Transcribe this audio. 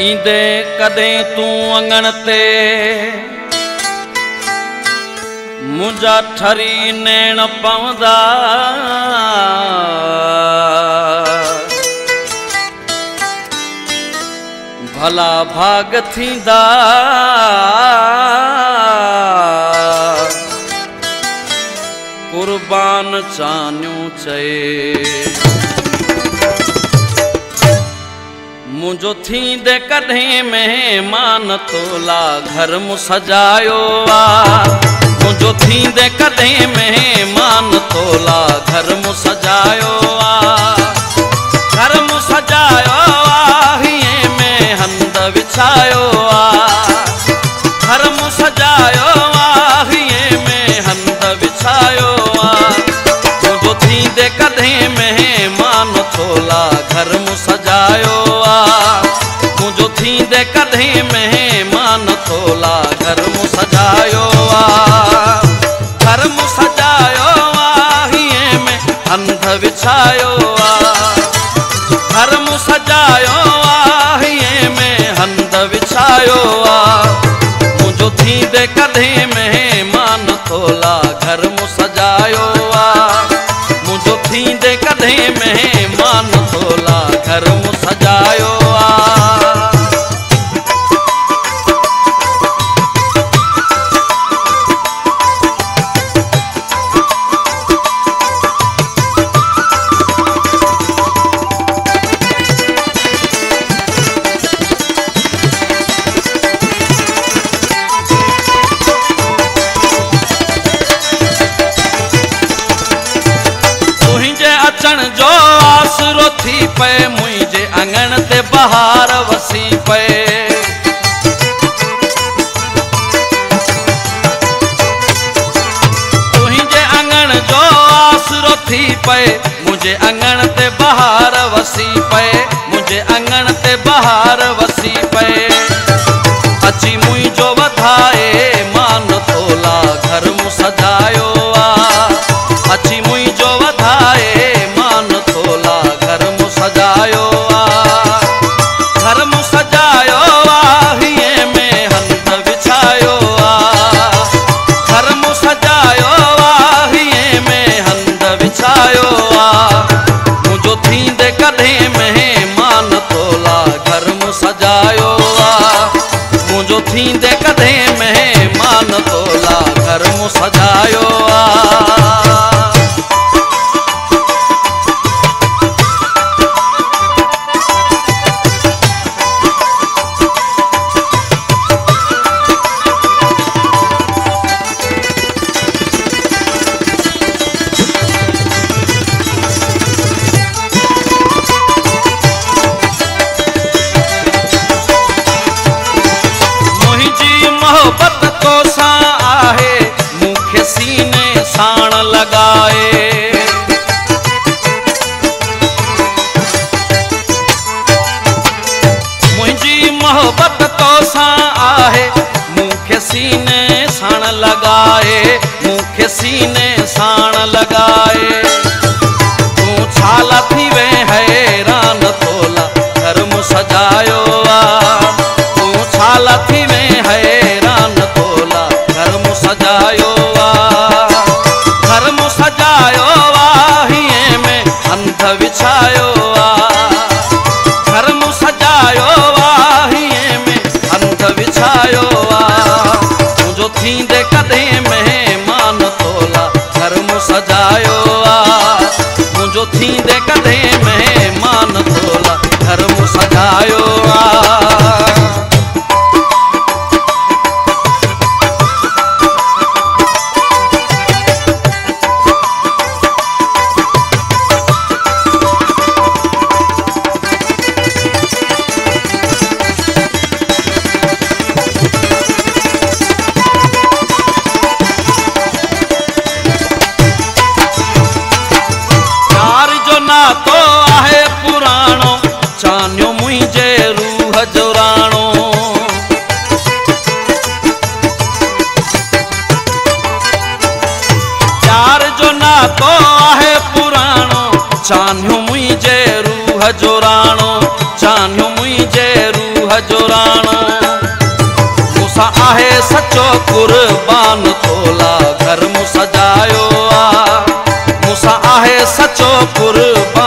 ईंदे कदें तू अंगण ते मुंहिंजा ठरी नैण पवंदा भला भाग थींदा कुर्बान चान्यूं चए मुंहिंजो थींदे कॾहिं महिमान तोला घर मूं सजायो मुंहिंजो थींदे कॾहिं महिमान तोला घर मूं सजायो घर मूं सजायो हीअं में हंध विछायो घर मूं सजायो हीअं में हंध विछायो मुंहिंजो थींदे कॾहिं महिमान तोला घर मूं सजायो मुंहिंजो थींदे कॾहिं महिमान तोला घर मूं सजायो घर मूं सजायो हीअं में हंध विछायो घर मूं सजायो हीअं में हंध विछायो मुंहिंजो थींदे कॾहिं महिमान तोला घर मूं सजायो मुंहिंजो थींदे कॾहिं महिमान तोला घर मूं सजायो अचण जो आसरो थी पए मुंहिंजे अंगण ते बहार वसी पए तुंहिंजे अंगण जो आसरो थी पए मुंहिंजे अंगण ते बहार वसी पए मुंहिंजे अंगण ते बहार वसी पए अची मुंहिंजो वधाए मान तोला घर मूं सजायो अची मुंहिंजो वधाए मान तोला घर मूं सजायो घर मूं सजायो हीअं में हंध विछायो घर मूं सजायो हीअं में हंध विछायो मुंहिंजो थींदे कॾहिं महिमान तोला घर मूं सजायो मुंहिंजो थींदे कॾहिं महिमान तोला घर मूं सजायो मोहब्बत तो सां आहे मूंखे सीने साण लॻाए मुंहिंजी मोहब्बत तो सां आहे मूंखे सीने साण लॻाए मूंखे सीने साण लॻाए तूं छाल थी वे हैरान तोला घर मूं सजायो तूं छाल थी वे हैरान तोला घर मूं सजायो घर मूं सजायो हीअं में हंध विछायो घर मूं सजायो हीअं में हंध विछायो मुंहिंजो थींदे कॾहिं महिमान तोला घर मूं सजायो मुंहिंजो थींदे कॾहिं महिमान तोला घर मूं सजायो तो आहे पुराणो चान्यो मुंहिंजे रूह जो राणो प्यार जो नातो आहे पुराणो चान्यो मुंहिंजे रूह जो राणो चान्यो मुंहिंजे रूह जो राणो मूंसां आहे सचो कुर्बान तोला घर मूं सजायो आ मूंसां आहे सचो कुर्बान